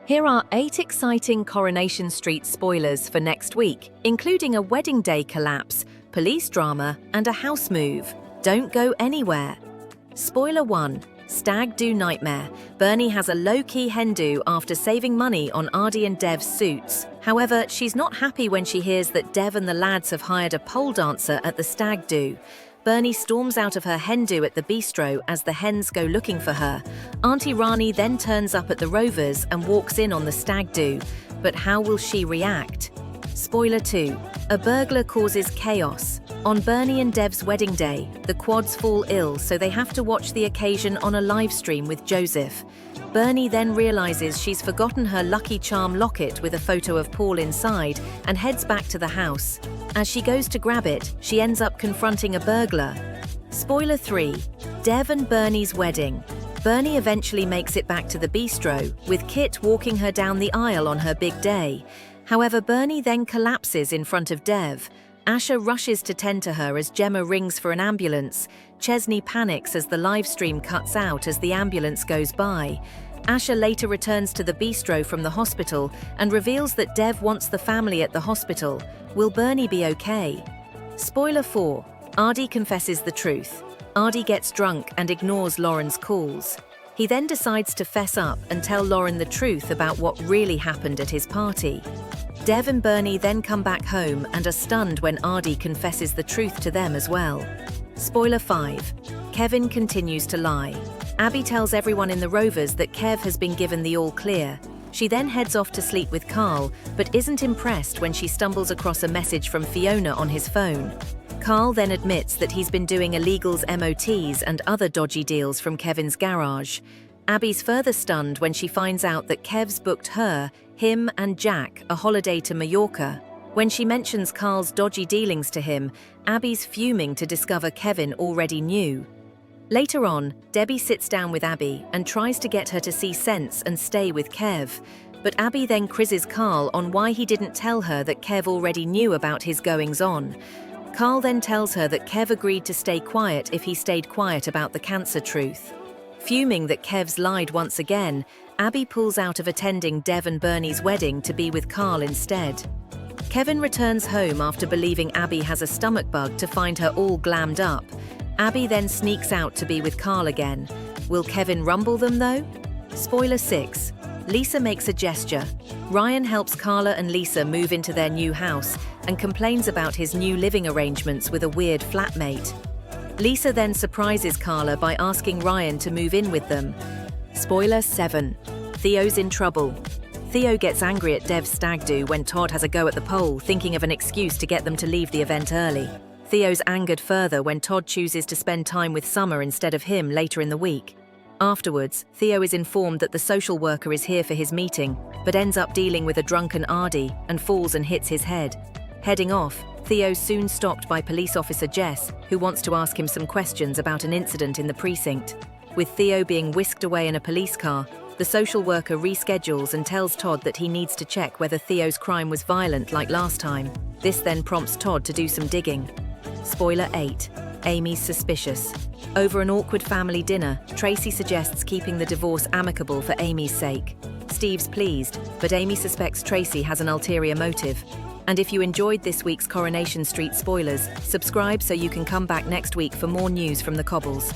Here are 8 exciting Coronation Street spoilers for next week, including a wedding day collapse, police drama, and a house move. Don't go anywhere. Spoiler 1. Stag do nightmare. Bernie has a low-key hen do after saving money on Ardy and Dev's suits. However, she's not happy when she hears that Dev and the lads have hired a pole dancer at the stag do. Bernie storms out of her hen do at the bistro as the hens go looking for her. Auntie Rani then turns up at the Rovers and walks in on the stag do. But how will she react? Spoiler 2. A burglar causes chaos. On Bernie and Dev's wedding day, the quads fall ill, so they have to watch the occasion on a live stream with Joseph. Bernie then realizes she's forgotten her Lucky Charm locket with a photo of Paul inside and heads back to the house. As she goes to grab it, she ends up confronting a burglar. Spoiler 3. Dev and Bernie's wedding. Bernie eventually makes it back to the bistro, with Kit walking her down the aisle on her big day. However, Bernie then collapses in front of Dev. Asha rushes to tend to her as Gemma rings for an ambulance. Chesney panics as the live stream cuts out as the ambulance goes by. Asha later returns to the bistro from the hospital and reveals that Dev wants the family at the hospital. Will Bernie be okay? Spoiler 4. Ardy confesses the truth. Ardy gets drunk and ignores Lauren's calls. He then decides to fess up and tell Lauren the truth about what really happened at his party. Dev and Bernie then come back home and are stunned when Ardy confesses the truth to them as well. Spoiler 5. Kevin continues to lie. Abby tells everyone in the Rovers that Kev has been given the all clear. She then heads off to sleep with Carl, but isn't impressed when she stumbles across a message from Fiona on his phone. Carl then admits that he's been doing illegals MOTs and other dodgy deals from Kevin's garage. Abby's further stunned when she finds out that Kev's booked her, him and Jack a holiday to Mallorca. When she mentions Carl's dodgy dealings to him, Abby's fuming to discover Kevin already knew. Later on, Debbie sits down with Abby and tries to get her to see sense and stay with Kev. But Abby then quizzes Carl on why he didn't tell her that Kev already knew about his goings-on. Carl then tells her that Kev agreed to stay quiet if he stayed quiet about the cancer truth. Fuming that Kev's lied once again, Abby pulls out of attending Dev and Bernie's wedding to be with Carl instead. Kevin returns home after believing Abby has a stomach bug to find her all glammed up. Abby then sneaks out to be with Carl again. Will Kevin rumble them though? Spoiler 6. Lisa makes a gesture. Ryan helps Carla and Lisa move into their new house and complains about his new living arrangements with a weird flatmate. Lisa then surprises Carla by asking Ryan to move in with them. Spoiler 7. Theo's in trouble. Theo gets angry at Dev's stag do when Todd has a go at the pole, thinking of an excuse to get them to leave the event early. Theo's angered further when Todd chooses to spend time with Summer instead of him later in the week. Afterwards, Theo is informed that the social worker is here for his meeting, but ends up dealing with a drunken Ardy and falls and hits his head. Heading off, Theo's soon stopped by police officer Jess, who wants to ask him some questions about an incident in the precinct. With Theo being whisked away in a police car, the social worker reschedules and tells Todd that he needs to check whether Theo's crime was violent like last time. This then prompts Todd to do some digging. Spoiler 8. Amy's suspicious. Over an awkward family dinner, Tracy suggests keeping the divorce amicable for Amy's sake. Steve's pleased, but Amy suspects Tracy has an ulterior motive. And if you enjoyed this week's Coronation Street spoilers, subscribe so you can come back next week for more news from the Cobbles.